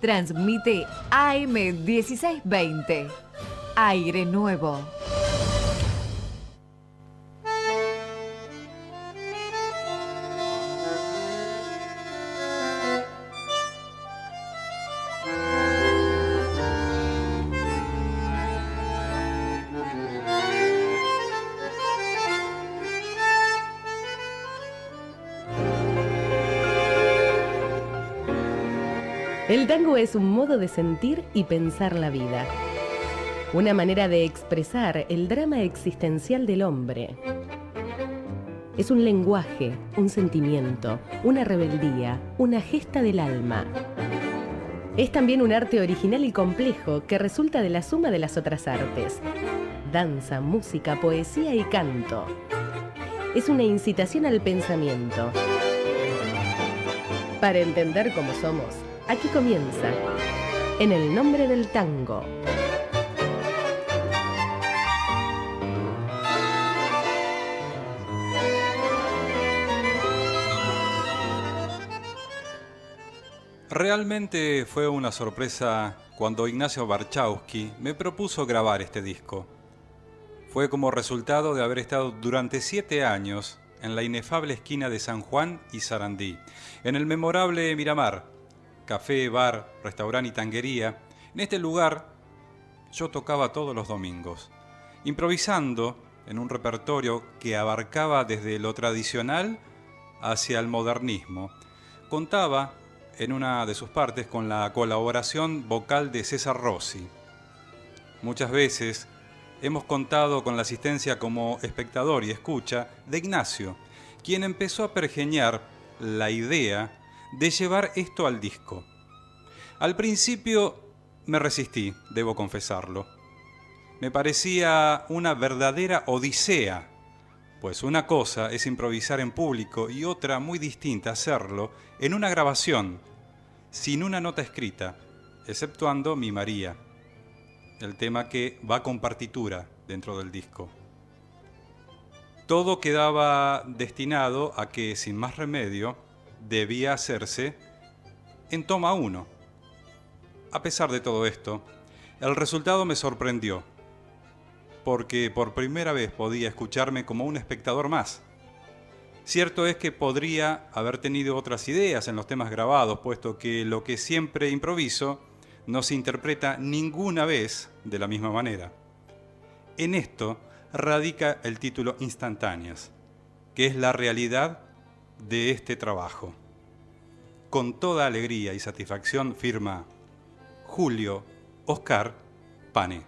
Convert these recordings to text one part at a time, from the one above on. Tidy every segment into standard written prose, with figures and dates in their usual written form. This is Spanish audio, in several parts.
Transmite AM 1620. Aire Nuevo. El tango es un modo de sentir y pensar la vida. Una manera de expresar el drama existencial del hombre. Es un lenguaje, un sentimiento, una rebeldía, una gesta del alma. Es también un arte original y complejo que resulta de la suma de las otras artes. Danza, música, poesía y canto. Es una incitación al pensamiento. Para entender cómo somos, aquí comienza, En el nombre del tango. Realmente fue una sorpresa cuando Ignacio Barchowski me propuso grabar este disco. Fue como resultado de haber estado durante 7 años en la inefable esquina de San Juan y Sarandí, en el memorable Miramar, café, bar, restaurante y tanguería. En este lugar yo tocaba todos los domingos, improvisando en un repertorio que abarcaba desde lo tradicional hacia el modernismo. Contaba en una de sus partes con la colaboración vocal de César Rossi. Muchas veces hemos contado con la asistencia como espectador y escucha de Ignacio, quien empezó a pergeñar la idea de llevar esto al disco. Al principio me resistí, debo confesarlo. Me parecía una verdadera odisea, pues una cosa es improvisar en público y otra muy distinta hacerlo en una grabación, sin una nota escrita, exceptuando Mi María, el tema que va con partitura dentro del disco. Todo quedaba destinado a que, sin más remedio, debía hacerse en toma 1. A pesar de todo esto, el resultado me sorprendió, porque por primera vez podía escucharme como un espectador más. Cierto es que podría haber tenido otras ideas en los temas grabados, puesto que lo que siempre improviso no se interpreta ninguna vez de la misma manera. En esto radica el título Instantáneas, que es la realidad de este trabajo. Con toda alegría y satisfacción firma Julio Oscar Pane.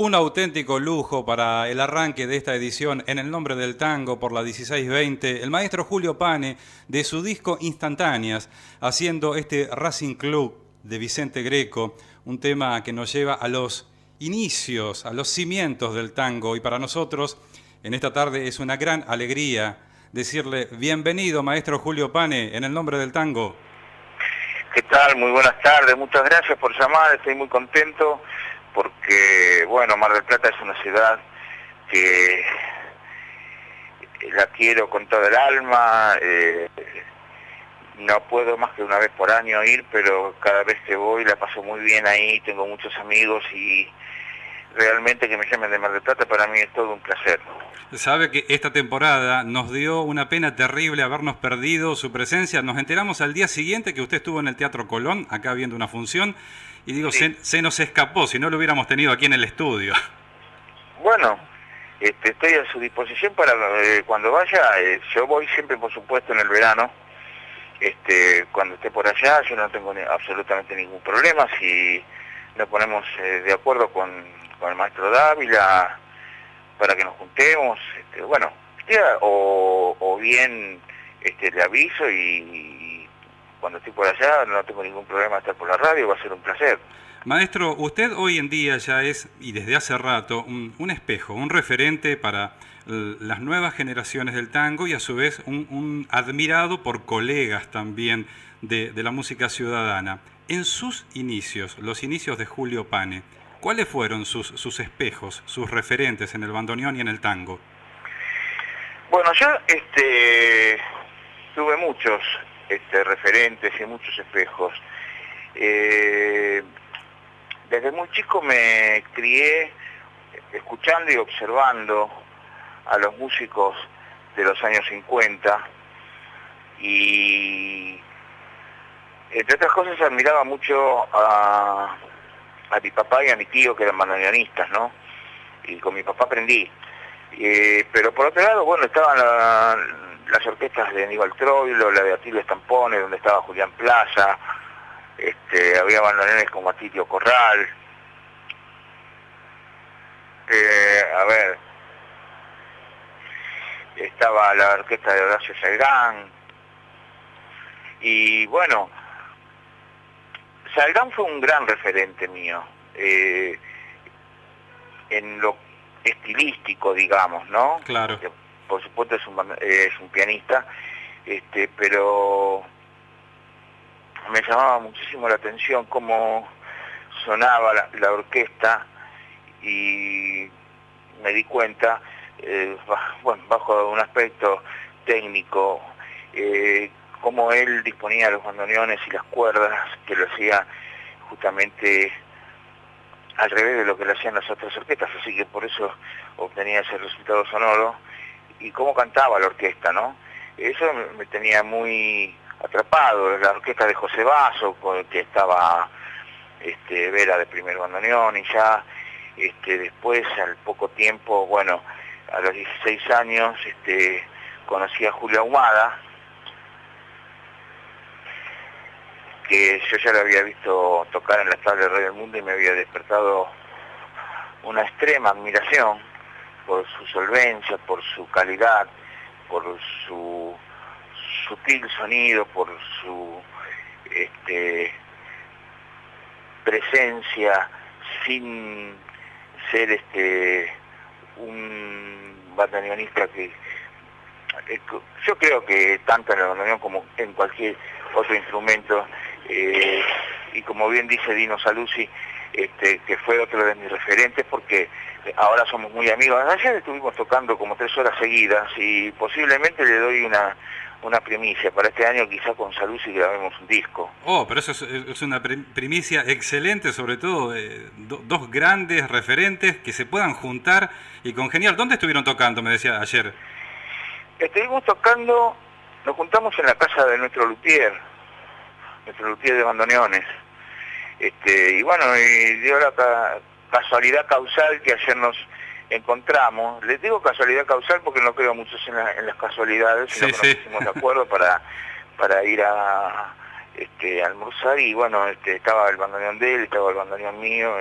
Un auténtico lujo para el arranque de esta edición En el Nombre del Tango por la 1620, el maestro Julio Pane, de su disco Instantáneas, haciendo este Racing Club de Vicente Greco, un tema que nos lleva a los inicios, a los cimientos del tango, y para nosotros en esta tarde es una gran alegría decirle bienvenido, maestro Julio Pane, En el Nombre del Tango. ¿Qué tal? Muy buenas tardes, muchas gracias por llamar, estoy muy contento porque, bueno, Mar del Plata es una ciudad que la quiero con toda el alma, no puedo más que una vez por año ir, pero cada vez que voy la paso muy bien ahí, tengo muchos amigos y realmente que me llamen de Mar del Plata para mí es todo un placer. Sabe que esta temporada nos dio una pena terrible habernos perdido su presencia. Nos enteramos al día siguiente que usted estuvo en el Teatro Colón, acá viendo una función, y digo, sí. se nos escapó, si no lo hubiéramos tenido aquí en el estudio. Bueno, estoy a su disposición para cuando vaya, yo voy siempre por supuesto en el verano, cuando esté por allá yo no tengo absolutamente ningún problema, si nos ponemos de acuerdo con el maestro Dávila para que nos juntemos, bueno, o bien le aviso y cuando estoy por allá no tengo ningún problema de estar por la radio, va a ser un placer. Maestro, usted hoy en día ya es, y desde hace rato, un espejo, un referente para las nuevas generaciones del tango y a su vez un admirado por colegas también de la música ciudadana. En sus inicios, los inicios de Julio Pane, ¿cuáles fueron sus espejos, sus referentes en el bandoneón y en el tango? Bueno, yo tuve muchos referentes y muchos espejos. Desde muy chico me crié escuchando y observando a los músicos de los años 50 y entre otras cosas admiraba mucho a mi papá y a mi tío que eran bandoneonistas, ¿no? Y con mi papá aprendí. Pero por otro lado, bueno, estaban las orquestas de Aníbal Troilo, la de Atilio Stampone, donde estaba Julián Plaza, había bandoneones como Atilio Corral, estaba la orquesta de Horacio Salgán, y bueno, Salgán fue un gran referente mío, en lo estilístico, digamos, ¿no? Claro. Que, por supuesto es un pianista, pero me llamaba muchísimo la atención cómo sonaba la orquesta y me di cuenta, bueno, bajo un aspecto técnico, cómo él disponía los bandoneones y las cuerdas, que lo hacía justamente al revés de lo que le hacían las otras orquestas, así que por eso obtenía ese resultado sonoro, y cómo cantaba la orquesta, ¿no? Eso me tenía muy atrapado. La orquesta de José Basso, con el que estaba Vera de primer bandoneón, y ya después, al poco tiempo, bueno, a los 16 años, conocí a Julio Ahumada, que yo ya lo había visto tocar en la Estable Rey del Mundo y me había despertado una extrema admiración por su solvencia, por su calidad, por su sutil sonido, por su presencia, sin ser un bandoneonista que yo creo que tanto en el bandoneón como en cualquier otro instrumento, y como bien dice Dino Saluzzi, que fue otro de mis referentes, porque ahora somos muy amigos. Ayer estuvimos tocando como 3 horas seguidas y posiblemente le doy una primicia. Para este año quizá con Saluzzi grabemos un disco. Oh, pero eso es una primicia excelente, sobre todo dos grandes referentes que se puedan juntar y congeniar. ¿Dónde estuvieron tocando, me decía ayer? Estuvimos tocando, nos juntamos en la casa de nuestro luthier de bandoneones. Y bueno, y dio la casualidad causal que ayer nos encontramos. Les digo casualidad causal porque no creo mucho en las casualidades, sino que nos pusimos de acuerdo para ir a almorzar, y bueno, estaba el bandoneón de él, estaba el bandoneón mío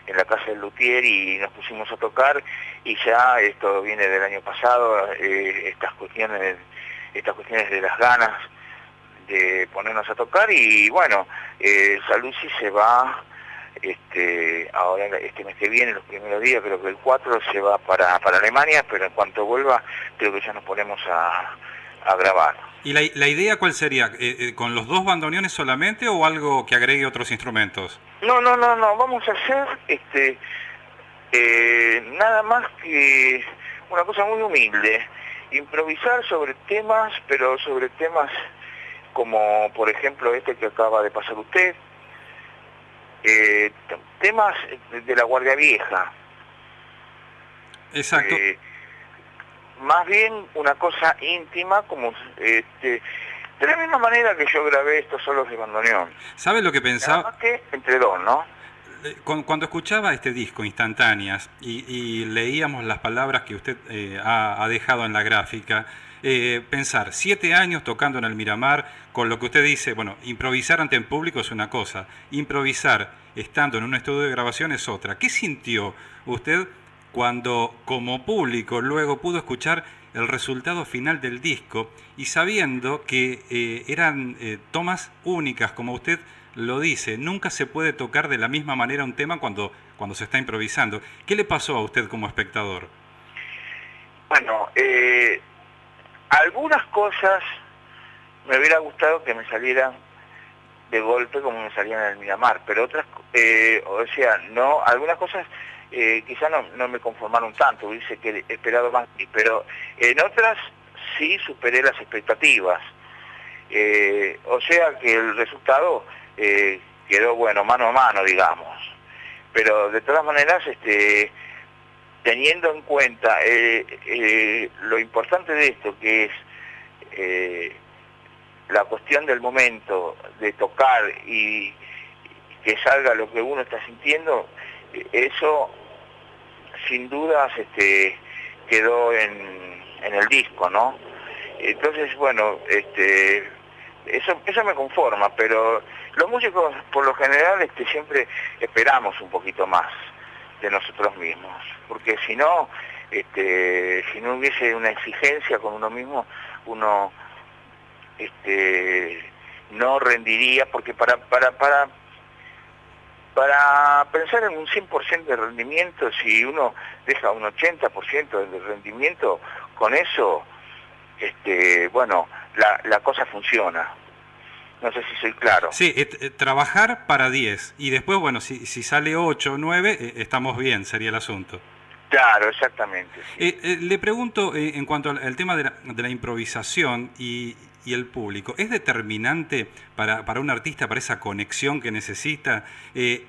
en la casa del luthier y nos pusimos a tocar, y ya esto viene del año pasado, estas cuestiones de las ganas de ponernos a tocar. Y bueno, Saluzzi se va ahora este mes que viene, los primeros días, creo que el 4 se va para Alemania, pero en cuanto vuelva creo que ya nos ponemos a grabar. ¿Y la idea cuál sería? ¿Con los 2 bandoneones solamente o algo que agregue otros instrumentos? No, vamos a hacer nada más que una cosa muy humilde, improvisar sobre temas, pero sobre temas como por ejemplo este que acaba de pasar usted, temas de la Guardia Vieja. Exacto. Más bien una cosa íntima, como de la misma manera que yo grabé estos solos de bandoneón. ¿Sabe lo que pensaba? Nada más que entre 2, ¿no? Cuando escuchaba este disco, Instantáneas, y leíamos las palabras que usted ha dejado en la gráfica, pensar 7 años tocando en el Miramar, con lo que usted dice, bueno, improvisar ante el público es una cosa, improvisar estando en un estudio de grabación es otra. ¿Qué sintió usted cuando como público luego pudo escuchar el resultado final del disco y sabiendo que eran tomas únicas, como usted lo dice, nunca se puede tocar de la misma manera un tema cuando se está improvisando? ¿Qué le pasó a usted como espectador? Bueno, algunas cosas me hubiera gustado que me salieran de golpe como me salían en el Miramar, pero otras, algunas cosas quizá no me conformaron tanto, hubiese que esperado más, pero en otras sí superé las expectativas. O sea que el resultado quedó bueno, mano a mano, digamos. Pero de todas maneras, teniendo en cuenta lo importante de esto, que es la cuestión del momento, de tocar y que salga lo que uno está sintiendo, eso sin dudas quedó en el disco, ¿no? Entonces, bueno, eso me conforma, pero los músicos por lo general siempre esperamos un poquito más de nosotros mismos, porque si no hubiese una exigencia con uno mismo, uno no rendiría, porque para pensar en un 100% de rendimiento, si uno deja un 80% de rendimiento, con eso, bueno, la cosa funciona. No sé si soy claro. Sí, trabajar para 10 y después, bueno, si sale 8 o 9, estamos bien, sería el asunto. Claro, exactamente. Sí. Le pregunto en cuanto al tema de la improvisación y el público, ¿es determinante para un artista, para esa conexión que necesita, que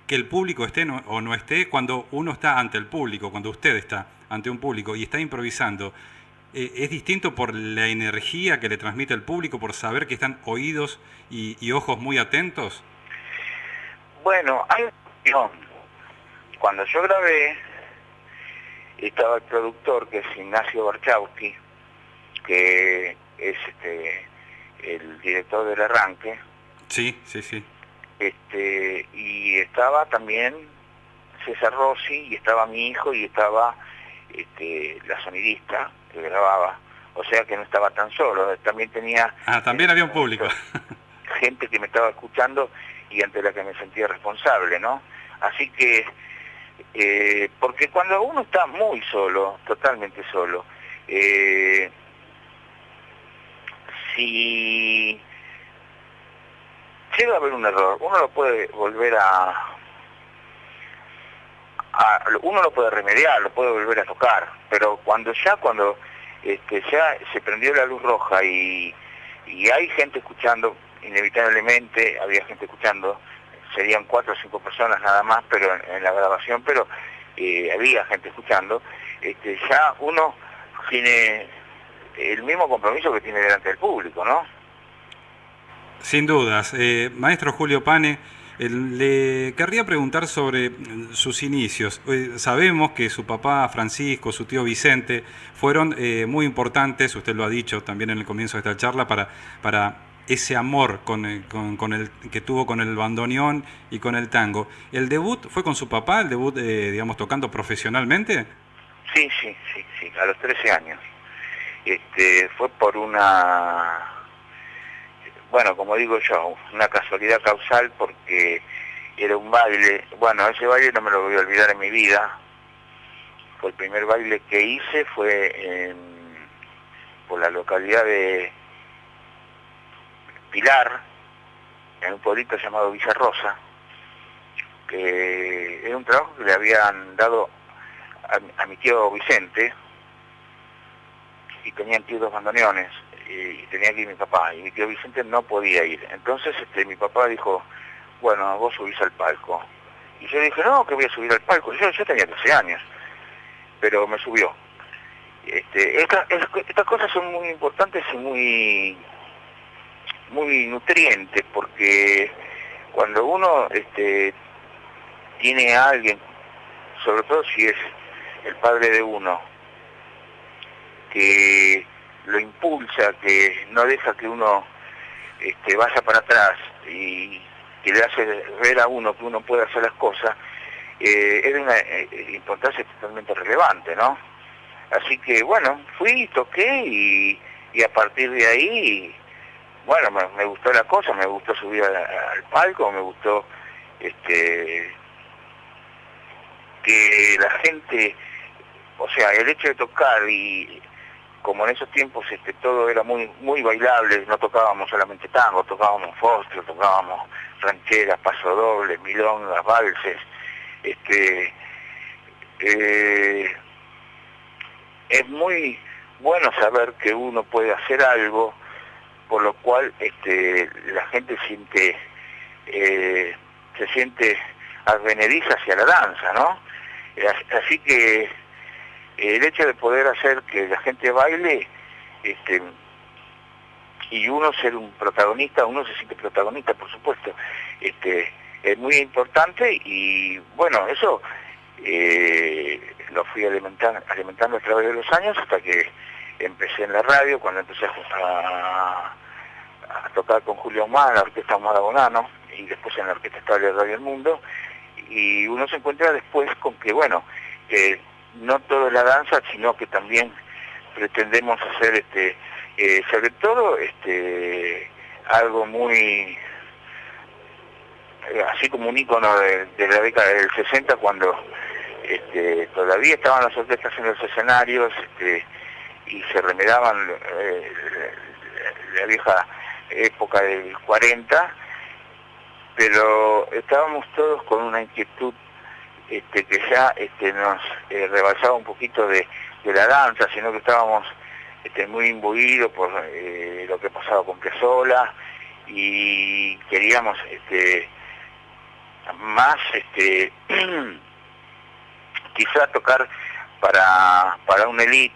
el público esté o no esté? Cuando uno está ante el público, cuando usted está ante un público y está improvisando, ¿es distinto por la energía que le transmite el público, por saber que están oídos y ojos muy atentos? Bueno, cuando yo grabé, estaba el productor, que es Ignacio Barchowski, que es el director del Arranque. Sí. Y estaba también César Rossi, y estaba mi hijo, y estaba la sonidista que grababa. O sea que no estaba tan solo, también tenía... también había un público. Gente que me estaba escuchando y ante la que me sentía responsable, ¿no? Así que, porque cuando uno está muy solo, totalmente solo, si llega a haber un error, uno lo puede volver uno lo puede remediar, lo puede volver a tocar, pero cuando ya se prendió la luz roja y hay gente escuchando, inevitablemente había gente escuchando, serían 4 o 5 personas nada más, pero en la grabación, pero había gente escuchando, ya uno tiene el mismo compromiso que tiene delante del público, ¿no? Sin dudas. Maestro Julio Pane, le querría preguntar sobre sus inicios. Sabemos que su papá Francisco, su tío Vicente, fueron muy importantes, usted lo ha dicho también en el comienzo de esta charla, para ese amor con el que tuvo con el bandoneón y con el tango. ¿El debut fue con su papá, el debut, digamos, tocando profesionalmente? Sí, a los 13 años. Fue por una, bueno, como digo yo, una casualidad causal, porque era un baile, bueno, ese baile no me lo voy a olvidar en mi vida. Fue el primer baile que hice, fue por la localidad de Pilar, en un pueblito llamado Villa Rosa, que era un trabajo que le habían dado a mi tío Vicente, y tenían que ir 2 bandoneones, y tenía que ir mi papá, y mi tío Vicente no podía ir. Entonces mi papá dijo, bueno, vos subís al palco. Y yo dije, no, que voy a subir al palco. Yo tenía 13 años, pero me subió. Estas cosas son muy importantes y muy nutrientes, porque cuando uno tiene a alguien, sobre todo si es el padre de uno, que lo impulsa, que no deja que uno vaya para atrás y que le hace ver a uno que uno puede hacer las cosas, es de una importancia totalmente relevante, ¿no? Así que bueno, fui, toqué y a partir de ahí, bueno, me gustó la cosa, me gustó subir al palco, me gustó que la gente, o sea, el hecho de tocar, y como en esos tiempos todo era muy bailable, no tocábamos solamente tango, tocábamos foster, tocábamos rancheras, pasodobles, milongas, valses, es muy bueno saber que uno puede hacer algo por lo cual la gente se siente advenediza hacia la danza, ¿no? Así que el hecho de poder hacer que la gente baile, y uno ser un protagonista, uno se siente protagonista, por supuesto, es muy importante, y bueno, eso lo fui alimentando a través de los años, hasta que empecé en la radio, cuando empecé a tocar con Julio Ahumada en la Orquesta Ahumada Bonano, y después en la Orquesta Estable de Radio El Mundo, y uno se encuentra después con que, bueno, no todo es la danza, sino que también pretendemos hacer, sobre todo, algo muy, así como un ícono de la década del 60, cuando todavía estaban las orquestas en los escenarios, y se remedaban la vieja época del 40, pero estábamos todos con una inquietud que ya nos rebalsaba un poquito de la danza, sino que estábamos muy imbuidos por lo que pasaba con Piazzolla, y queríamos más quizá tocar para una élite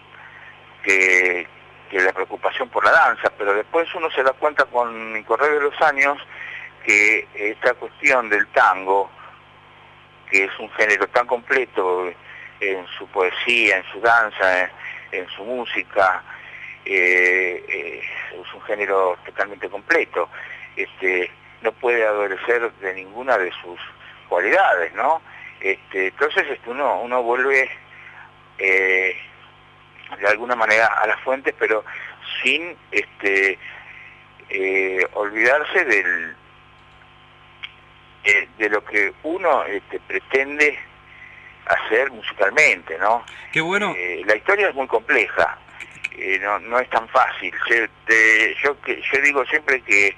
que la preocupación por la danza, pero después uno se da cuenta con el correr de los años que esta cuestión del tango, que es un género tan completo en su poesía, en su danza, en su música, es un género totalmente completo, no puede adolecer de ninguna de sus cualidades, ¿no? Entonces uno vuelve de alguna manera a las fuentes, pero sin olvidarse de lo que uno pretende hacer musicalmente, ¿no? Qué bueno. La historia es muy compleja, no es tan fácil. Yo digo siempre que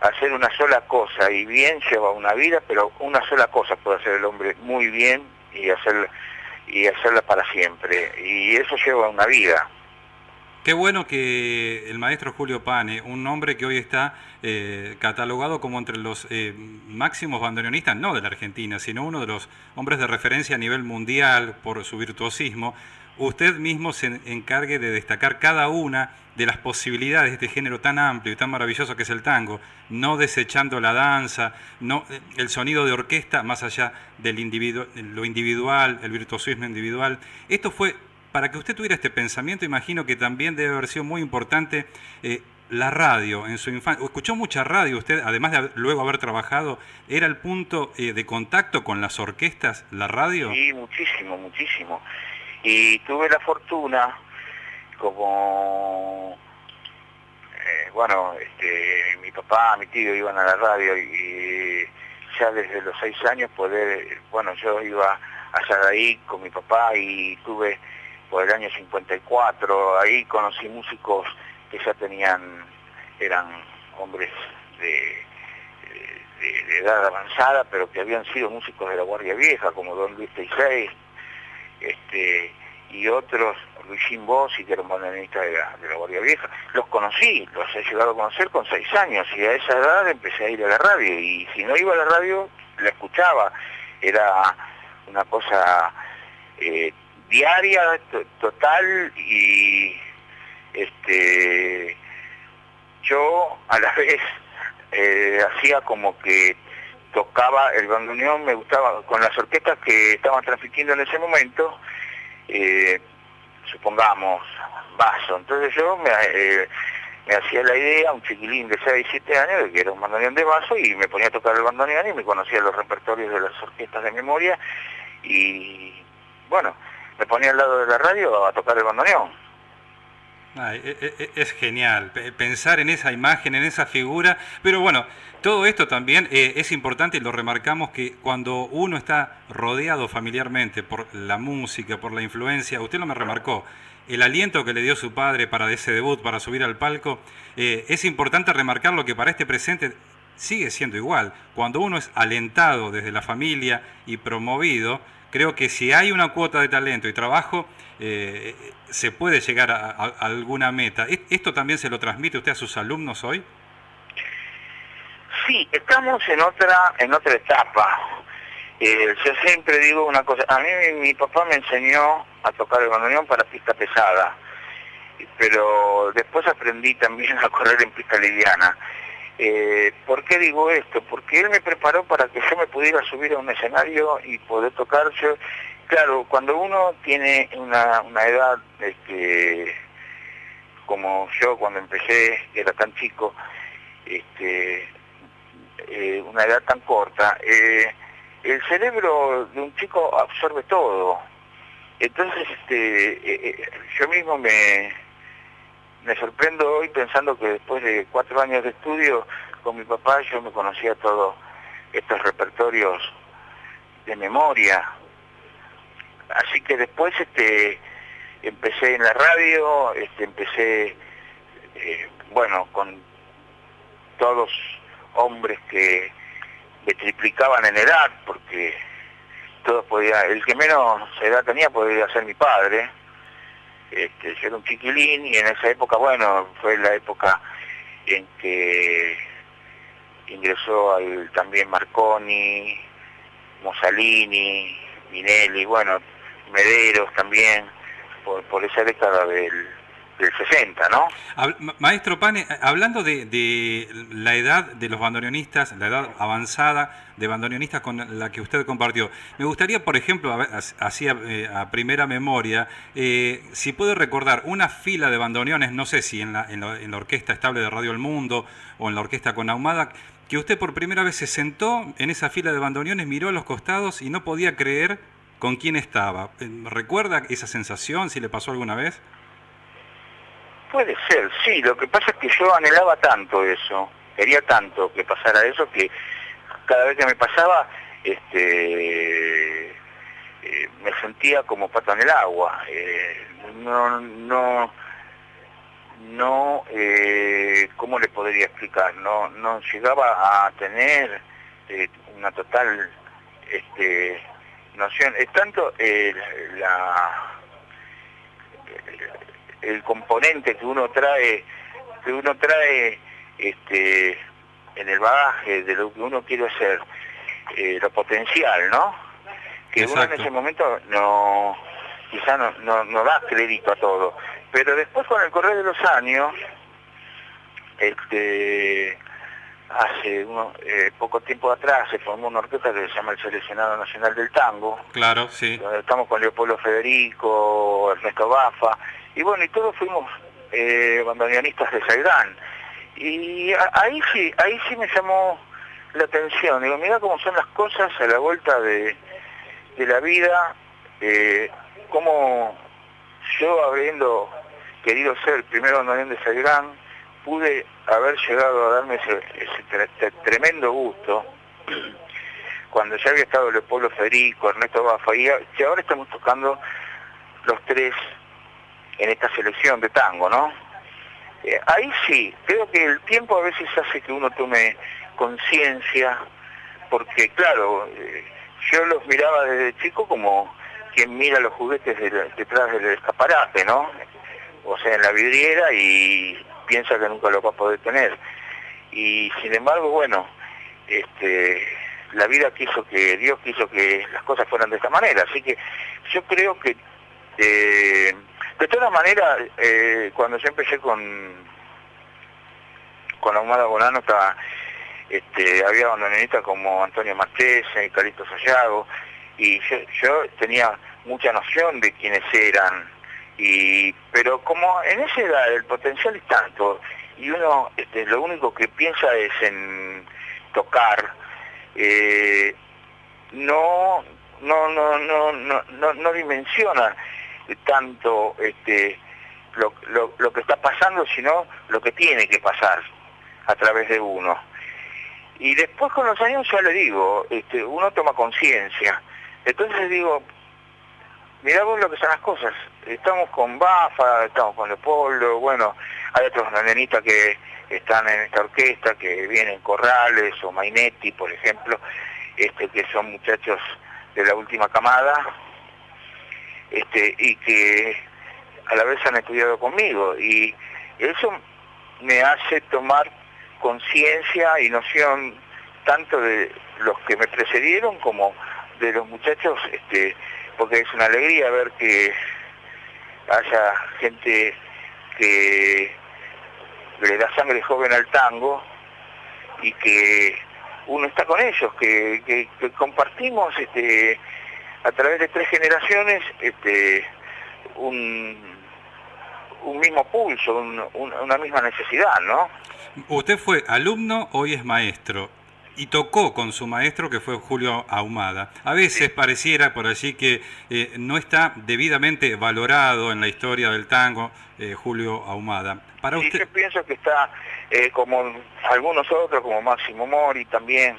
hacer una sola cosa y bien lleva una vida, pero una sola cosa puede hacer el hombre muy bien y hacerla para siempre, y eso lleva una vida. Qué bueno que el maestro Julio Pane, un hombre que hoy está catalogado como entre los máximos bandoneonistas, no de la Argentina, sino uno de los hombres de referencia a nivel mundial por su virtuosismo, usted mismo se encargue de destacar cada una de las posibilidades de este género tan amplio y tan maravilloso que es el tango, no desechando la danza, no el sonido de orquesta más allá del lo individual, el virtuosismo individual. Esto fue, para que usted tuviera este pensamiento, imagino que también debe haber sido muy importante la radio en su infancia. ¿Escuchó mucha radio usted, además de luego haber trabajado? ¿Era el punto de contacto con las orquestas, la radio? Sí, muchísimo, muchísimo. Y tuve la fortuna, como, mi papá, mi tío iban a la radio y ya desde los 6 años yo iba allá de ahí con mi papá y tuve por el año 54, ahí conocí músicos que ya eran hombres de edad avanzada, pero que habían sido músicos de la Guardia Vieja, como Don Luis Teisey, y otros, Luisín Bossi, que era un bandoneonista de la Guardia Vieja. Los conocí, los he llegado a conocer con 6 años, y a esa edad empecé a ir a la radio, y si no iba a la radio, la escuchaba. Era una cosa diaria, total, y yo a la vez hacía como que tocaba el bandoneón, me gustaba con las orquestas que estaban transmitiendo en ese momento, supongamos Basso. Entonces yo me hacía la idea, un chiquilín de 6, 7 años, de que era un bandoneón de Basso, y me ponía a tocar el bandoneón y me conocía los repertorios de las orquestas de memoria, y bueno, me ponía al lado de la radio a tocar el bandoneón. Es genial pensar en esa imagen, en esa figura, pero bueno, todo esto también es importante, y lo remarcamos, que cuando uno está rodeado familiarmente por la música, por la influencia, usted lo me remarcó, el aliento que le dio su padre para ese debut, para subir al palco, es importante remarcar lo que para este presente sigue siendo igual. Cuando uno es alentado desde la familia y promovido, creo que si hay una cuota de talento y trabajo, se puede llegar a alguna meta. ¿Esto también se lo transmite usted a sus alumnos hoy? Sí, estamos en otra etapa. Yo siempre digo una cosa, a mí mi papá me enseñó a tocar el bandoneón para pista pesada, pero después aprendí también a correr en pista liviana. ¿Por qué digo esto? Porque él me preparó para que yo me pudiera subir a un escenario y poder tocar. Claro, cuando uno tiene una edad, como yo cuando empecé, que era tan chico, una edad tan corta, el cerebro de un chico absorbe todo. Entonces, yo mismo me sorprendo hoy pensando que después de 4 años de estudio con mi papá yo me conocía todos estos repertorios de memoria. Así que después empecé en la radio, empecé con todos hombres que me triplicaban en edad, porque todos el que menos edad tenía podía ser mi padre. Yo era un chiquilín, y en esa época, fue la época en que ingresó también Marconi, Mussolini, Minelli, Mederos también, por esa década del 60, ¿no? Maestro Pane, hablando de la edad de los bandoneonistas, la edad avanzada de bandoneonistas con la que usted compartió, me gustaría, por ejemplo, así a primera memoria, si puede recordar una fila de bandoneones, no sé si en la Orquesta Estable de Radio El Mundo o en la Orquesta con Ahumada, que usted por primera vez se sentó en esa fila de bandoneones, miró a los costados y no podía creer con quién estaba. ¿Recuerda esa sensación, si le pasó alguna vez? Puede ser, sí. Lo que pasa es que yo anhelaba tanto eso, quería tanto que pasara eso, que cada vez que me pasaba, me sentía como pato en el agua. ¿Cómo le podría explicar? No llegaba a tener una total noción. Es tanto el componente que uno trae en el bagaje de lo que uno quiere hacer, lo potencial, ¿no? Que Exacto. Uno en ese momento quizá no da crédito a todo, pero después con el correr de los años, hace poco tiempo atrás se formó una orquesta que se llama el Seleccionado Nacional del Tango. Claro, sí. Donde estamos con Leopoldo Federico, Ernesto Baffa, y todos fuimos bandoneonistas de Saidán. Y ahí sí me llamó la atención. Digo, mira cómo son las cosas a la vuelta de la vida, cómo yo, habiendo querido ser el primer bandoneón de Salgrán, pude haber llegado a darme ese tremendo gusto cuando ya había estado Leopoldo Federico, Ernesto Baffa, y ahora estamos tocando los tres en esta selección de tango, ¿no? Ahí sí, creo que el tiempo a veces hace que uno tome conciencia, porque claro, yo los miraba desde chico como quien mira los juguetes detrás del escaparate, ¿no? O sea, en la vidriera, y piensa que nunca lo va a poder tener. Y sin embargo, bueno, la vida Dios quiso que las cosas fueran de esta manera. Así que yo creo que, de todas maneras, cuando yo empecé con Ahumada Bonano, había bandoneonistas como Antonio Marchese, Calixto Sayago, y yo tenía mucha noción de quiénes eran, pero como en esa edad el potencial es tanto, y uno lo único que piensa es en tocar, no dimensiona tanto lo que está pasando, sino lo que tiene que pasar a través de uno. Y después con los años, ya le digo, uno toma conciencia. Entonces digo, mirá vos lo que son las cosas. Estamos con Baffa, estamos con Leopoldo, bueno, hay otros bandoneonistas que están en esta orquesta, que vienen Corrales o Mainetti, por ejemplo, que son muchachos de la última camada, y que a la vez han estudiado conmigo, y eso me hace tomar conciencia y noción tanto de los que me precedieron como de los muchachos, porque es una alegría ver que haya gente que le da sangre joven al tango y que uno está con ellos, que compartimos a través de 3 generaciones un mismo pulso, una misma necesidad, ¿no? Usted fue alumno, hoy es maestro, y tocó con su maestro, que fue Julio Ahumada. A veces pareciera por allí que no está debidamente valorado en la historia del tango Julio Ahumada. Para usted... Yo pienso que está, como algunos otros, como Máximo Mori también,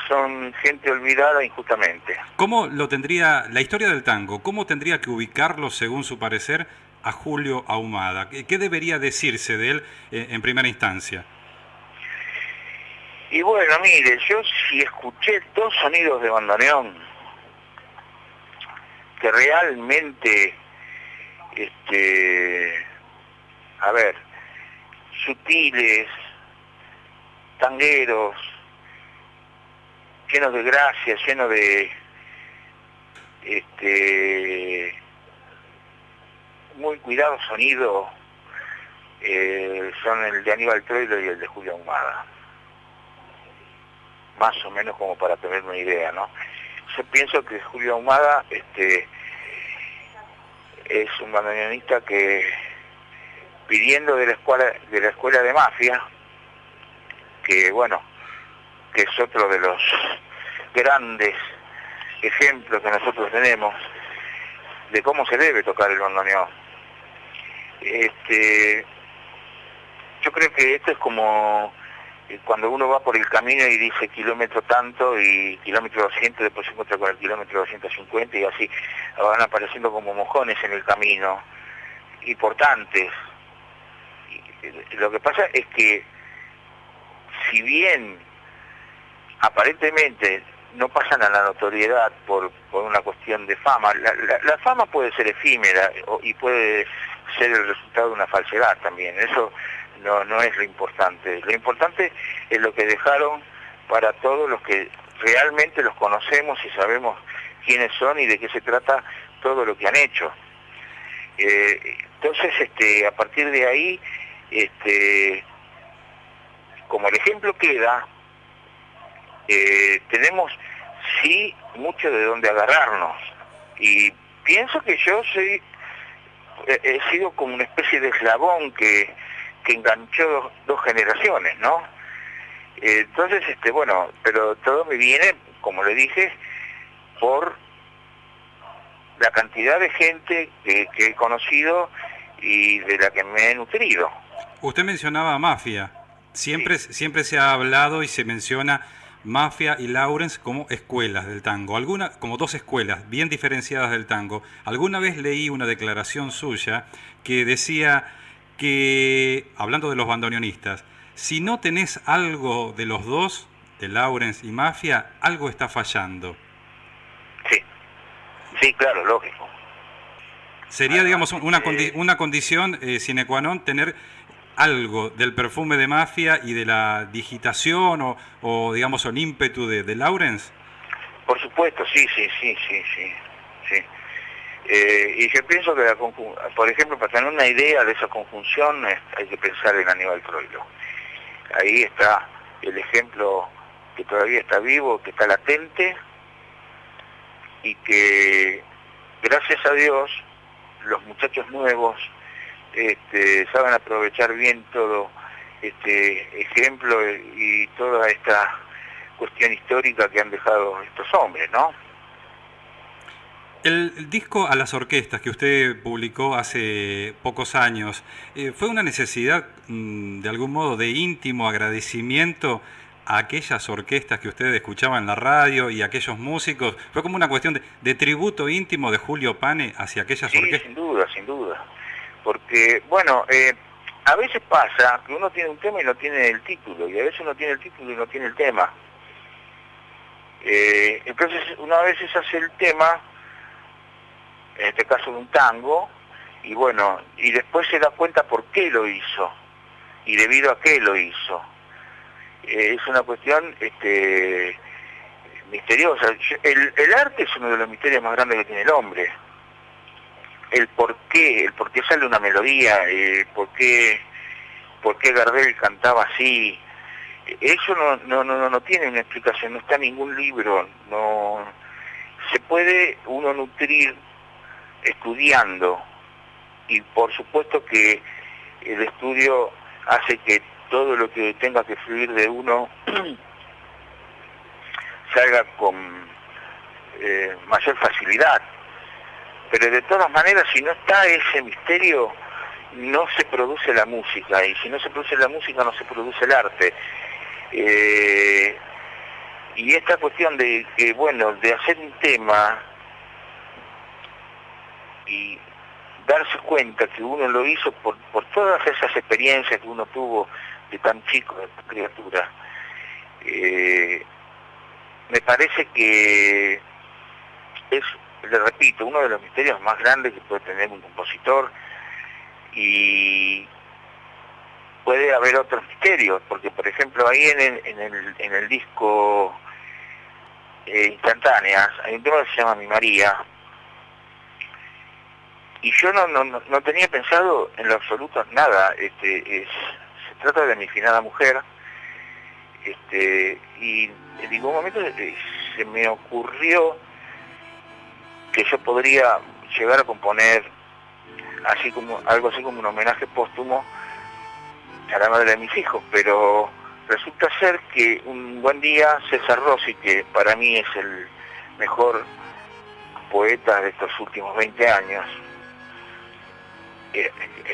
son gente olvidada injustamente. ¿Cómo lo tendría, la historia del tango, cómo tendría que ubicarlo, según su parecer, a Julio Ahumada? ¿Qué debería decirse de él en primera instancia? Y bueno, mire, yo sí escuché 2 sonidos de bandoneón que realmente, sutiles, tangueros, llenos de gracia, llenos de, muy cuidado sonido, son el de Aníbal Troilo y el de Julio Ahumada. Más o menos como para tener una idea, ¿no? Yo pienso que Julio Ahumada es un bandoneonista que, pidiendo de la escuela de Mafia, que bueno, que es otro de los grandes ejemplos que nosotros tenemos de cómo se debe tocar el bandoneón. Yo creo que esto es como cuando uno va por el camino y dice kilómetro tanto y kilómetro 200, después se encuentra con el kilómetro 250 y así van apareciendo como mojones en el camino, importantes. Y lo que pasa es que, si bien aparentemente no pasan a la notoriedad por una cuestión de fama, la fama puede ser efímera y puede ser el resultado de una falsedad también. Eso no es lo importante. Lo importante es lo que dejaron para todos los que realmente los conocemos y sabemos quiénes son y de qué se trata todo lo que han hecho. Entonces, a partir de ahí, como el ejemplo queda, tenemos sí mucho de dónde agarrarnos, y pienso que yo he sido como una especie de eslabón que que enganchó dos generaciones, ¿no? Entonces, bueno, pero todo me viene, como le dije, por la cantidad de gente que he conocido y de la que me he nutrido. Usted mencionaba Mafia. Siempre se ha hablado y se menciona Mafia y Lawrence como escuelas del tango, como dos escuelas bien diferenciadas del tango. Alguna vez leí una declaración suya que decía que, hablando de los bandoneonistas, si no tenés algo de los dos, de Lawrence y Mafia, algo está fallando. Sí, claro, lógico. Sería, digamos, una condición sine qua non tener algo del perfume de Mafia y de la digitación o digamos, el ímpetu de Lawrence. Por supuesto, sí. Y yo pienso que, por ejemplo, para tener una idea de esa conjunción hay que pensar en Aníbal Troilo. Ahí está el ejemplo que todavía está vivo, que está latente, y que gracias a Dios los muchachos nuevos saben aprovechar bien todo este ejemplo y toda esta cuestión histórica que han dejado estos hombres, ¿no? El disco A las Orquestas que usted publicó hace pocos años, ¿fue una necesidad de algún modo de íntimo agradecimiento a aquellas orquestas que ustedes escuchaban en la radio y a aquellos músicos? ¿Fue como una cuestión de tributo íntimo de Julio Pane hacia aquellas orquestas? Sin duda. Porque, bueno, a veces pasa que uno tiene un tema y no tiene el título, y a veces uno tiene el título y no tiene el tema. Entonces, una vez se hace el tema, en este caso de un tango, y bueno, y después se da cuenta por qué lo hizo, y debido a qué lo hizo. Es una cuestión misteriosa. El arte es uno de los misterios más grandes que tiene el hombre. El por qué sale una melodía, por qué Gardel cantaba así, eso no tiene una explicación, no está en ningún libro, no se puede uno nutrir estudiando, y por supuesto que el estudio hace que todo lo que tenga que fluir de uno salga con mayor facilidad. Pero de todas maneras, si no está ese misterio, no se produce la música, y si no se produce la música, no se produce el arte. Y esta cuestión de que, bueno, de hacer un tema y darse cuenta que uno lo hizo por todas esas experiencias que uno tuvo de tan chico, de tan criatura, me parece que es, le repito, uno de los misterios más grandes que puede tener un compositor, y puede haber otros misterios, porque por ejemplo ahí en el disco Instantáneas hay un tema que se llama Mi María, y yo no tenía pensado en lo absoluto nada. Se trata de mi finada mujer, y en ningún momento se me ocurrió que yo podría llegar a componer algo así como un homenaje póstumo a la madre de mis hijos, pero resulta ser que un buen día César Rossi, que para mí es el mejor poeta de estos últimos 20 años,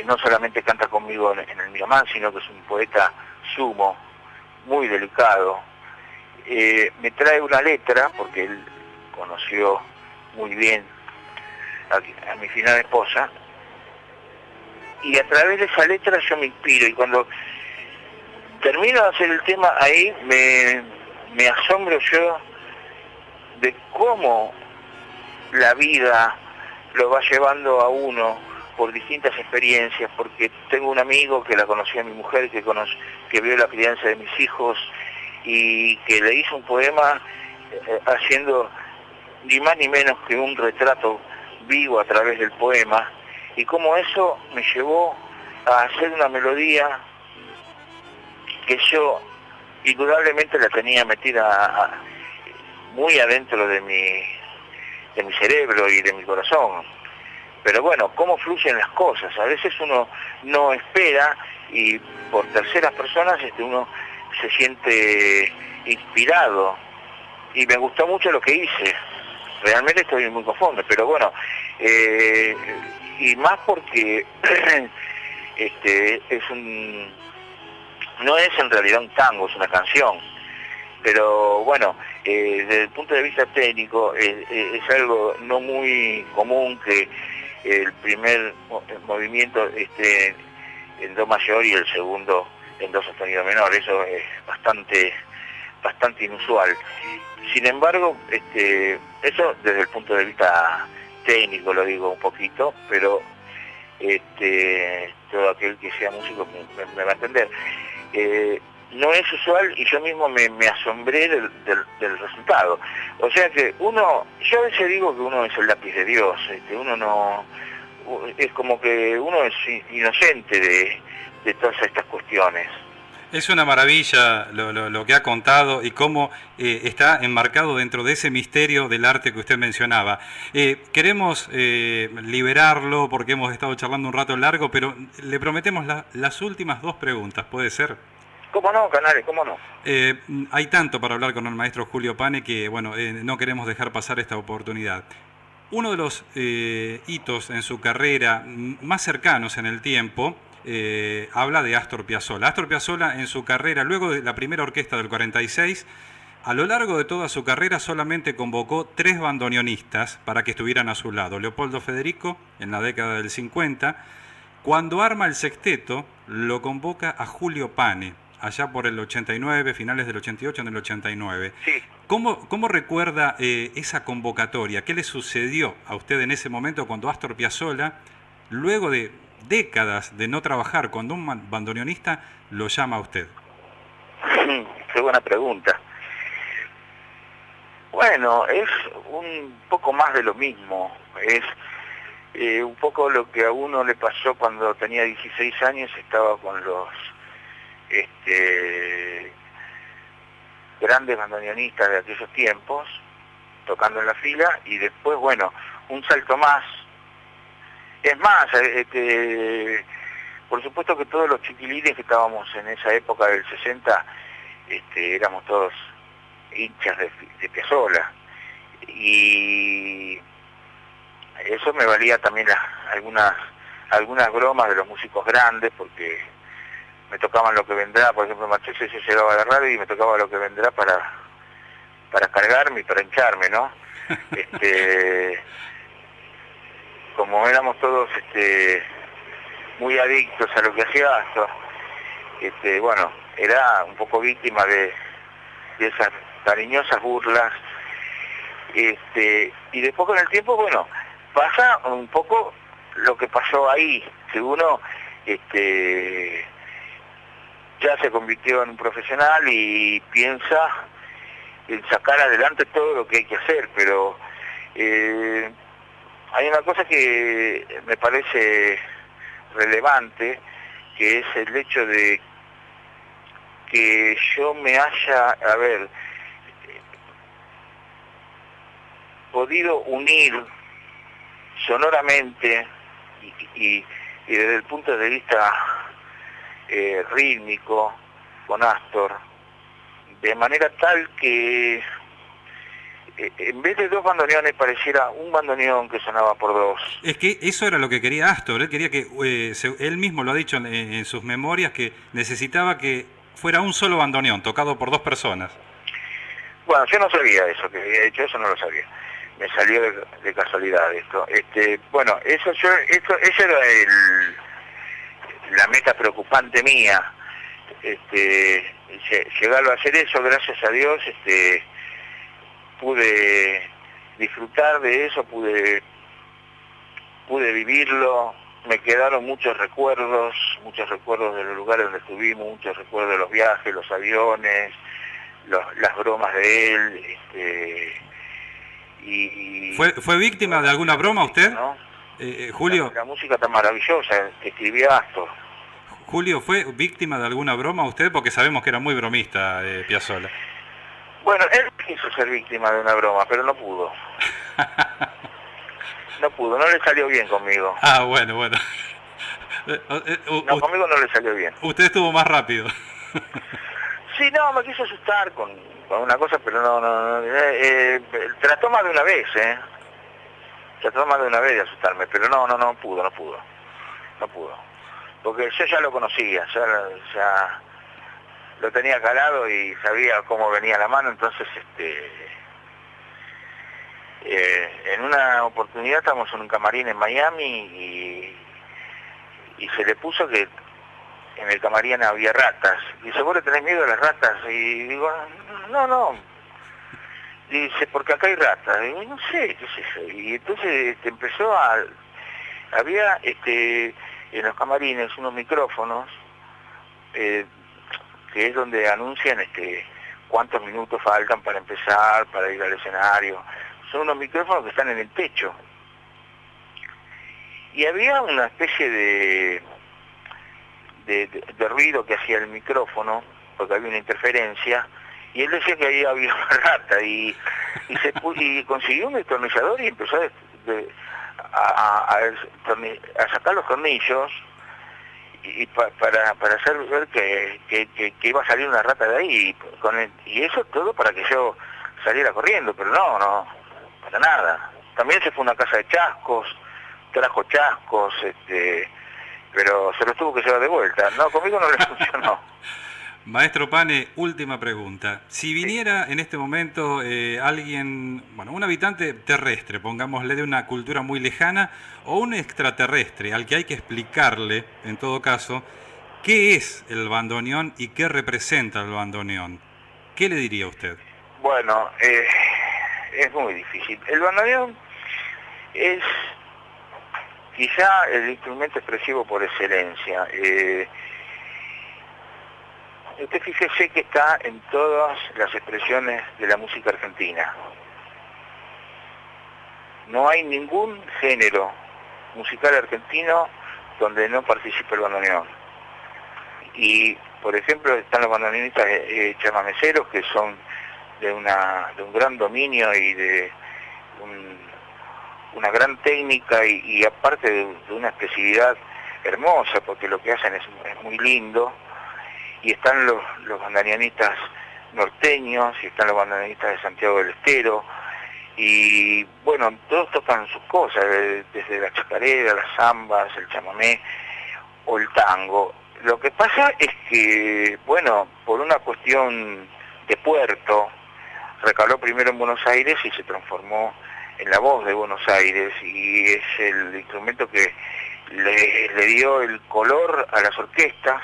no solamente canta conmigo en el Miramar, sino que es un poeta sumo, muy delicado, me trae una letra, porque él conoció muy bien a mi finada esposa, y a través de esa letra yo me inspiro, y cuando termino de hacer el tema ahí me asombro yo de cómo la vida lo va llevando a uno por distintas experiencias, porque tengo un amigo que la conocía a mi mujer, que vio la crianza de mis hijos y que le hizo un poema haciendo ni más ni menos que un retrato vivo a través del poema, y cómo eso me llevó a hacer una melodía que yo indudablemente la tenía metida muy adentro de mi cerebro y de mi corazón, pero bueno, cómo fluyen las cosas. A veces uno no espera y por terceras personas uno se siente inspirado. Y me gustó mucho lo que hice. Realmente estoy muy conforme, pero bueno, y más porque no es en realidad un tango, es una canción. Pero bueno, desde el punto de vista técnico es algo no muy común que el primer movimiento esté en do mayor y el segundo en do sostenido menor. Eso es bastante inusual. Sin embargo, eso desde el punto de vista técnico lo digo un poquito, pero todo aquel que sea músico me va a entender. No es usual y yo mismo me asombré del resultado. O sea que yo a veces digo que uno es el lápiz de Dios, uno no, es como que uno es inocente de todas estas cuestiones. Es una maravilla lo que ha contado y cómo está enmarcado dentro de ese misterio del arte que usted mencionaba. Queremos liberarlo porque hemos estado charlando un rato largo, pero le prometemos las últimas 2 preguntas, ¿puede ser? ¿Cómo no, Canales? ¿Cómo no? Hay tanto para hablar con el maestro Julio Pane que bueno, no queremos dejar pasar esta oportunidad. Uno de los hitos en su carrera más cercanos en el tiempo habla de Astor Piazzolla. Astor Piazzolla en su carrera, luego de la primera orquesta del 46, a lo largo de toda su carrera solamente convocó 3 bandoneonistas para que estuvieran a su lado. Leopoldo Federico, en la década del 50, cuando arma el sexteto, lo convoca a Julio Pane, allá por el 89, finales del 88, en el 89. Sí. ¿Cómo recuerda esa convocatoria? ¿Qué le sucedió a usted en ese momento cuando Astor Piazzolla, luego de décadas de no trabajar con un bandoneonista, lo llama a usted? Qué buena pregunta. Bueno, es un poco más de lo mismo. Es un poco lo que a uno le pasó cuando tenía 16 años, estaba con los grandes bandoneonistas de aquellos tiempos, tocando en la fila, y después, bueno, un salto más. Es más, por supuesto que todos los chiquilines que estábamos en esa época del 60, éramos todos hinchas de Piazzolla, y eso me valía también algunas bromas de los músicos grandes, porque me tocaban Lo que vendrá, por ejemplo, Marchese, yo llegaba a la radio y me tocaba Lo que vendrá para cargarme y para hincharme, ¿no? Como éramos todos muy adictos a lo que hacía Astor, bueno, era un poco víctima de esas cariñosas burlas, y después con el tiempo, bueno, pasa un poco lo que pasó ahí, que uno ya se convirtió en un profesional y piensa en sacar adelante todo lo que hay que hacer, pero hay una cosa que me parece relevante, que es el hecho de que yo me haya, podido unir sonoramente y desde el punto de vista rítmico con Astor, de manera tal que en vez de 2 bandoneones pareciera un bandoneón que sonaba por 2. Es que eso era lo que quería Astor. Él quería que, él mismo lo ha dicho en sus memorias, que necesitaba que fuera un solo bandoneón tocado por 2 personas. Bueno, yo no sabía eso, que había hecho eso, no lo sabía. Me salió de casualidad esto. Bueno, esa era la meta preocupante mía. Llegar a hacer eso, gracias a Dios, pude disfrutar de eso, pude vivirlo. Me quedaron muchos recuerdos de los lugares donde estuvimos, muchos recuerdos de los viajes, los aviones, las bromas de él. Y ¿Fue víctima de alguna broma usted? ¿No? Julio. La música tan maravillosa que escribía Astor. Julio, ¿fue víctima de alguna broma usted? Porque sabemos que era muy bromista, Piazzolla. Bueno, él quiso ser víctima de una broma, pero no pudo. no le salió bien conmigo. Ah, bueno. No, conmigo no le salió bien. Usted estuvo más rápido. Sí, no, me quiso asustar con una cosa, pero no trató más de una vez, Trató más de una vez de asustarme, pero no pudo. Porque yo ya lo conocía, ya lo tenía calado y sabía cómo venía la mano, entonces en una oportunidad estábamos en un camarín en Miami y se le puso que en el camarín había ratas. Dice, ¿vos le tenés miedo a las ratas? Y digo, no. Dice, porque acá hay ratas. Y digo, no sé, qué sé yo. Y entonces había en los camarines unos micrófonos, que es donde anuncian cuántos minutos faltan para empezar, para ir al escenario. Son unos micrófonos que están en el techo. Y había una especie de ruido que hacía el micrófono, porque había una interferencia, y él decía que ahí había una rata, y consiguió un destornillador y empezó a sacar los tornillos, y para hacer ver que iba a salir una rata de ahí, y eso todo para que yo saliera corriendo, pero no, para nada. También se fue a una casa de chascos, trajo chascos, pero se los tuvo que llevar de vuelta. No, conmigo no le funcionó. Maestro Pane, última pregunta. Si viniera en este momento alguien, un habitante terrestre, pongámosle, de una cultura muy lejana, o un extraterrestre al que hay que explicarle, en todo caso, qué es el bandoneón y qué representa el bandoneón, ¿qué le diría usted? Bueno, es muy difícil. El bandoneón es quizá el instrumento expresivo por excelencia. Usted fíjese que está en todas las expresiones de la música argentina. No hay ningún género musical argentino donde no participe el bandoneón. Y, por ejemplo, están los bandoneonistas chamameceros, que son de un gran dominio y de una gran técnica y aparte de una expresividad hermosa, porque lo que hacen es muy lindo. Y están los bandoneonistas norteños, y están los bandoneonistas de Santiago del Estero, y bueno, todos tocan sus cosas, desde la chacarera, las zambas, el chamamé o el tango. Lo que pasa es que, bueno, por una cuestión de puerto, recaló primero en Buenos Aires y se transformó en la voz de Buenos Aires, y es el instrumento que le dio el color a las orquestas,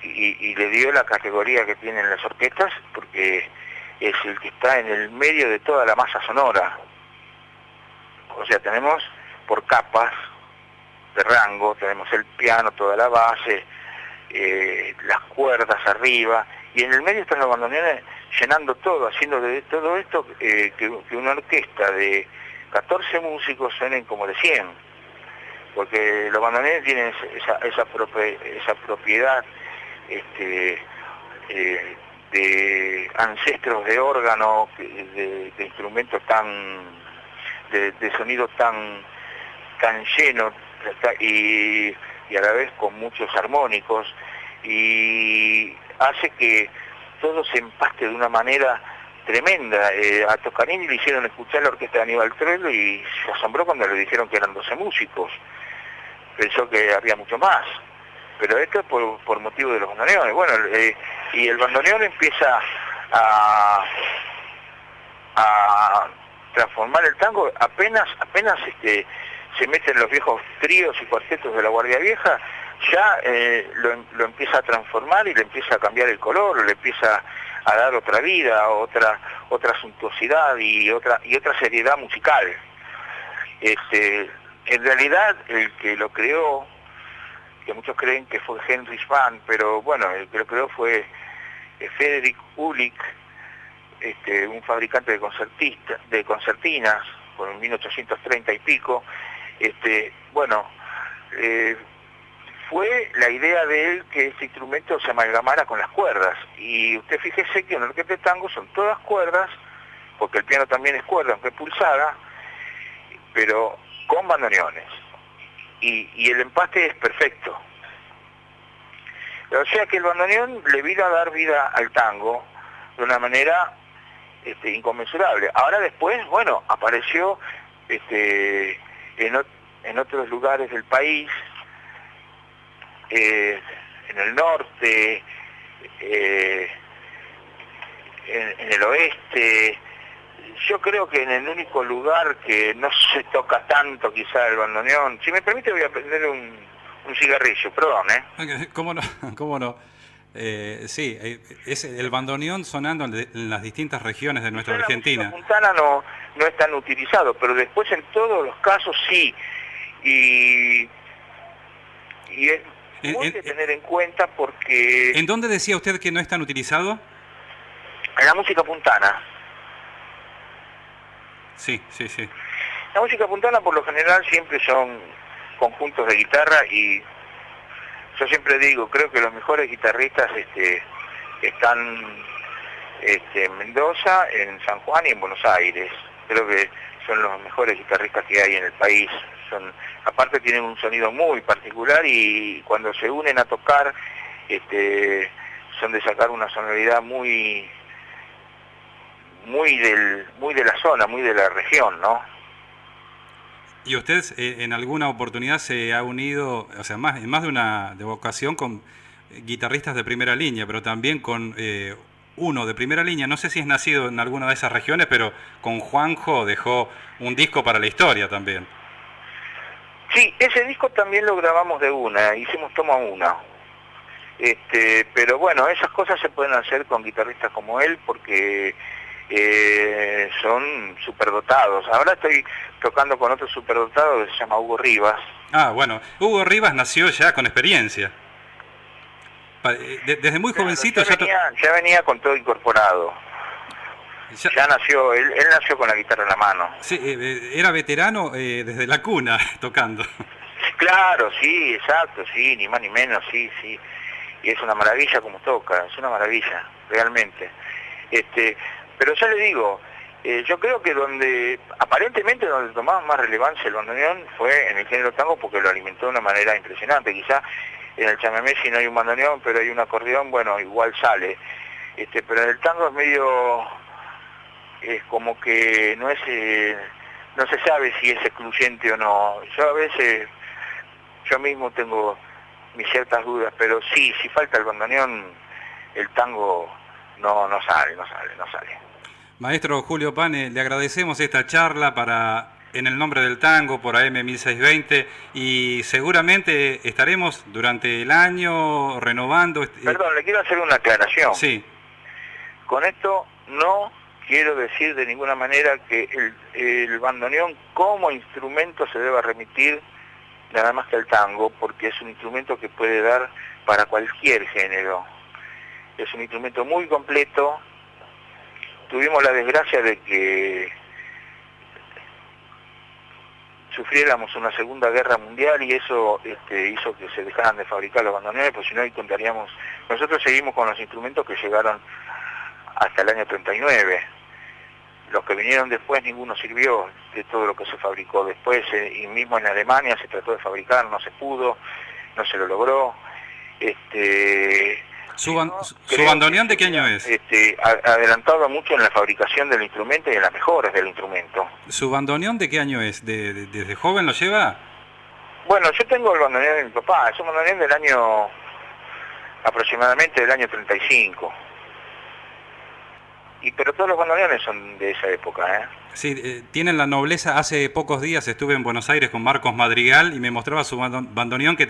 y le dio la categoría que tienen las orquestas, porque es el que está en el medio de toda la masa sonora. O sea, tenemos por capas de rango, tenemos el piano, toda la base, las cuerdas arriba, y en el medio están los bandoneones llenando todo, haciendo de todo esto que una orquesta de 14 músicos suenen como de 100, porque los bandoneones tienen esa propiedad de ancestros de órgano, de instrumentos de sonido tan lleno, y a la vez con muchos armónicos, y hace que todo se empaste de una manera tremenda. A Toscanini le hicieron escuchar la orquesta de Aníbal Troilo y se asombró cuando le dijeron que eran 12 músicos, pensó que había mucho más. Pero esto es por motivo de los bandoneones. Bueno, y el bandoneón empieza a transformar el tango apenas se meten los viejos tríos y cuartetos de la Guardia Vieja, ya lo empieza a transformar y le empieza a cambiar el color, le empieza a dar otra vida, otra suntuosidad y otra seriedad musical. En realidad el que lo creó, que muchos creen que fue Heinrich Mann, pero bueno, el que lo creó fue Frederick Ulich, un fabricante de concertinas, por 1830 y pico. Fue la idea de él que este instrumento se amalgamara con las cuerdas, y usted fíjese que en la orquesta de tango son todas cuerdas, porque el piano también es cuerda, aunque es pulsada, pero con bandoneones. Y el empaste es perfecto. O sea que el bandoneón le vino a dar vida al tango de una manera inconmensurable. Ahora después, bueno, apareció en otros lugares del país, en el norte, en el oeste. Yo creo que en el único lugar que no se toca tanto quizá el bandoneón, si me permite voy a prender un cigarrillo, perdón, ¿Cómo no? ¿Cómo no? Sí, es el bandoneón sonando en las distintas regiones de nuestra Argentina. La música puntana no es tan utilizado, pero después en todos los casos sí. Y es muy de tener en cuenta porque... ¿En dónde decía usted que no es tan utilizado? En la música puntana. Sí. La música puntana por lo general siempre son conjuntos de guitarra y yo siempre digo, creo que los mejores guitarristas están en Mendoza, en San Juan y en Buenos Aires. Creo que son los mejores guitarristas que hay en el país. Aparte tienen un sonido muy particular y cuando se unen a tocar son de sacar una sonoridad muy de la zona, muy de la región, ¿no? ¿Y usted en alguna oportunidad se ha unido, o sea, en más de una ocasión con guitarristas de primera línea, pero también con uno de primera línea, no sé si es nacido en alguna de esas regiones, pero con Juanjo dejó un disco para la historia también? Sí, ese disco también lo grabamos de una, hicimos toma una. Pero bueno, esas cosas se pueden hacer con guitarristas como él porque son superdotados. Ahora estoy tocando con otro superdotado que se llama Hugo Rivas. Ah, bueno, Hugo Rivas nació ya con experiencia. Desde muy jovencito ya venía con todo incorporado. Ya nació, él nació con la guitarra en la mano. Sí, era veterano desde la cuna tocando. Claro, sí, exacto, sí, ni más ni menos, sí. Y es una maravilla como toca, es una maravilla, realmente. Pero ya le digo, yo creo que aparentemente donde tomaba más relevancia el bandoneón fue en el género tango porque lo alimentó de una manera impresionante. Quizá en el chamamé si no hay un bandoneón, pero hay un acordeón, bueno, igual sale. Pero en el tango es medio... es como que no se sabe si es excluyente o no. Yo a veces, yo mismo tengo mis ciertas dudas, pero sí, si falta el bandoneón, el tango no sale. Maestro Julio Pane, le agradecemos esta charla en el nombre del tango por AM 1620 y seguramente estaremos durante el año renovando... Perdón, le quiero hacer una aclaración. Sí. Con esto no quiero decir de ninguna manera que el bandoneón como instrumento se deba remitir nada más que al tango, porque es un instrumento que puede dar para cualquier género. Es un instrumento muy completo. Tuvimos la desgracia de que sufriéramos una Segunda Guerra Mundial y eso hizo que se dejaran de fabricar los bandoneones, pues si no ahí contaríamos... Nosotros seguimos con los instrumentos que llegaron hasta el año 39. Los que vinieron después ninguno sirvió de todo lo que se fabricó después, y mismo en Alemania se trató de fabricar, no se pudo, no se lo logró. ¿Su bandoneón de qué año es? Adelantado mucho en la fabricación del instrumento y en las mejoras del instrumento. ¿Su bandoneón de qué año es? ¿Desde joven lo lleva? Bueno, yo tengo el bandoneón de mi papá, es un bandoneón del año, aproximadamente del año 35. Pero todos los bandoneones son de esa época, ¿eh? Sí, tienen la nobleza. Hace pocos días estuve en Buenos Aires con Marcos Madrigal y me mostraba su bandoneón que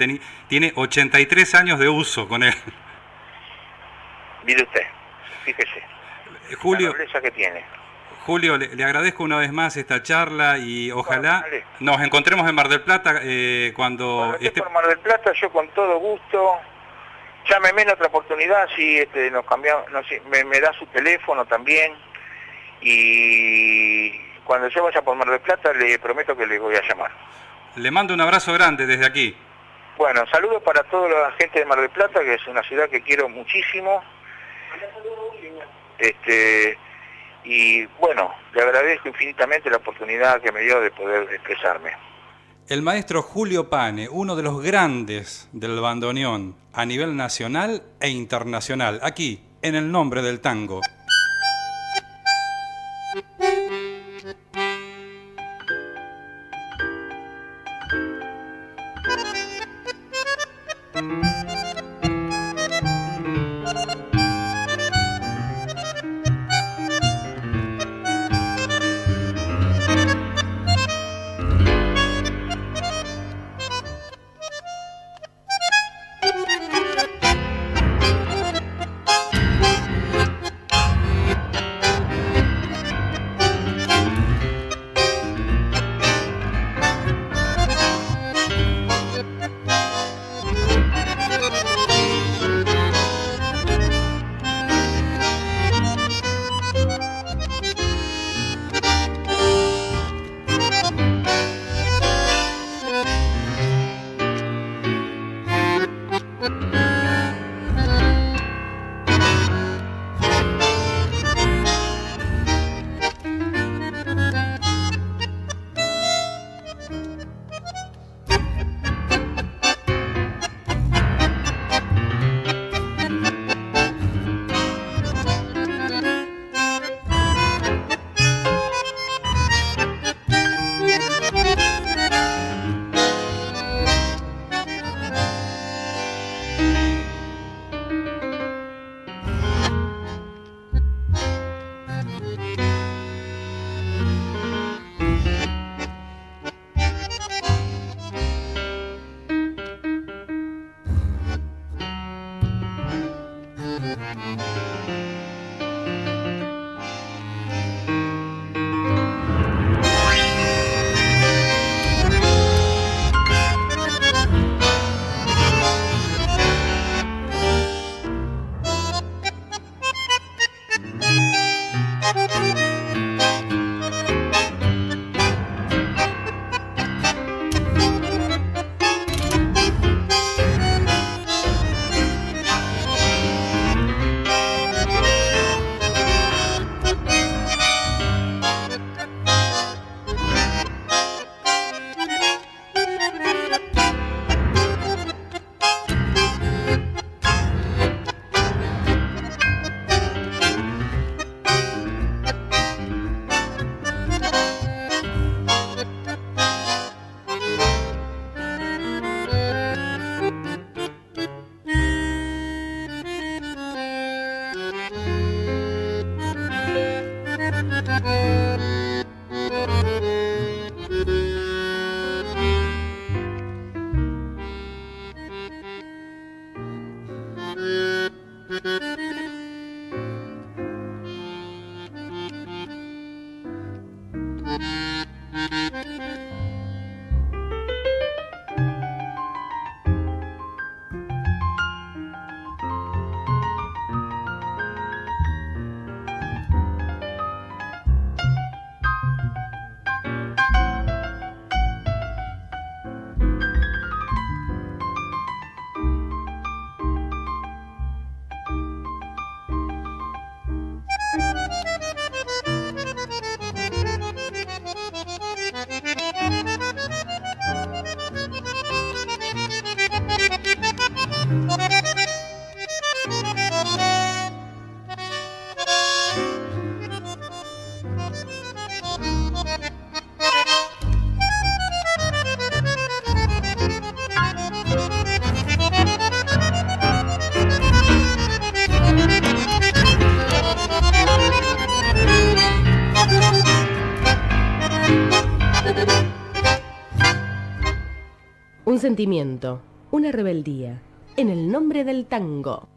tiene 83 años de uso con él. Mire usted, fíjese, Julio, la nobleza que tiene. Julio, le agradezco una vez más esta charla y ojalá nos encontremos en Mar del Plata cuando esté por Mar del Plata, yo con todo gusto. Llámeme en otra oportunidad si nos cambiamos, no sé, me da su teléfono también y cuando yo vaya por Mar del Plata le prometo que le voy a llamar. Le mando un abrazo grande desde aquí. Bueno, saludos para toda la gente de Mar del Plata, que es una ciudad que quiero muchísimo. Y bueno, le agradezco infinitamente la oportunidad que me dio de poder expresarme. El maestro Julio Pane, uno de los grandes del bandoneón a nivel nacional e internacional, aquí, en El Nombre del Tango. Un sentimiento, una rebeldía, en el nombre del tango.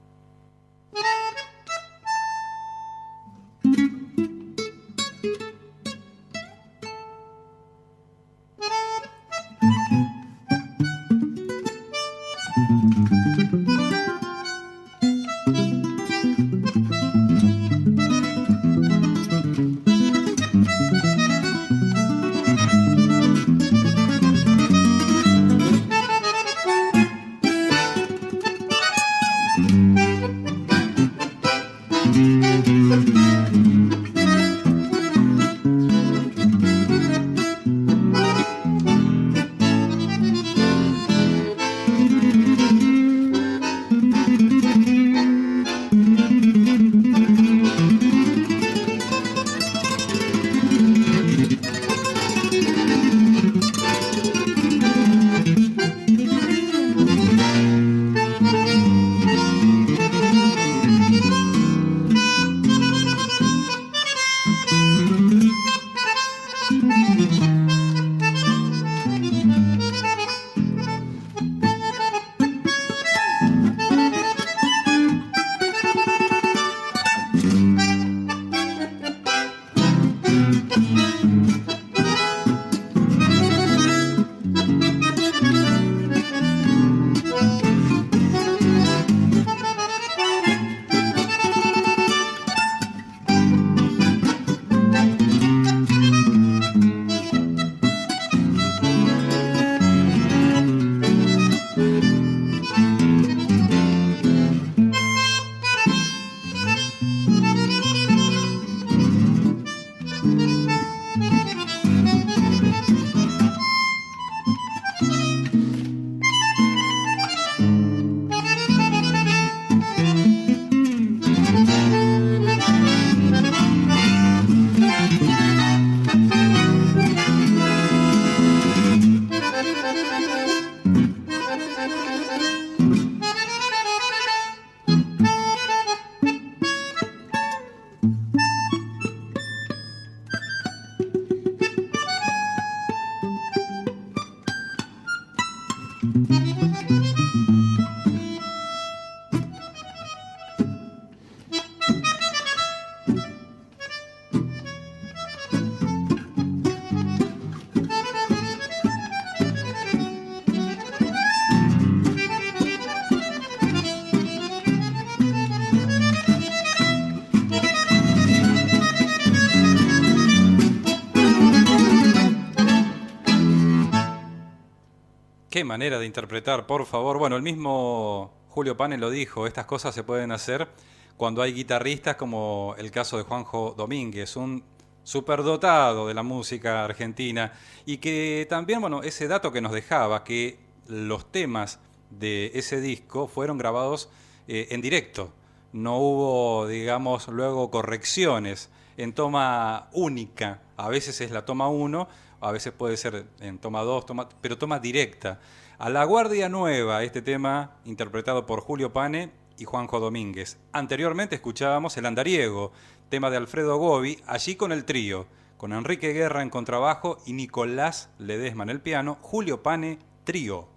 Qué manera de interpretar, por favor. Bueno, el mismo Julio Pane lo dijo, estas cosas se pueden hacer cuando hay guitarristas, como el caso de Juanjo Domínguez, un superdotado de la música argentina, y que también, bueno, ese dato que nos dejaba, que los temas de ese disco fueron grabados en directo. No hubo, digamos, luego correcciones en toma única. A veces es la toma 1, a veces puede ser en toma 2, pero toma directa. A la Guardia Nueva, este tema interpretado por Julio Pane y Juanjo Domínguez. Anteriormente escuchábamos El Andariego, tema de Alfredo Gobi, allí con el trío, con Enrique Guerra en contrabajo y Nicolás Ledesma en el piano, Julio Pane, trío.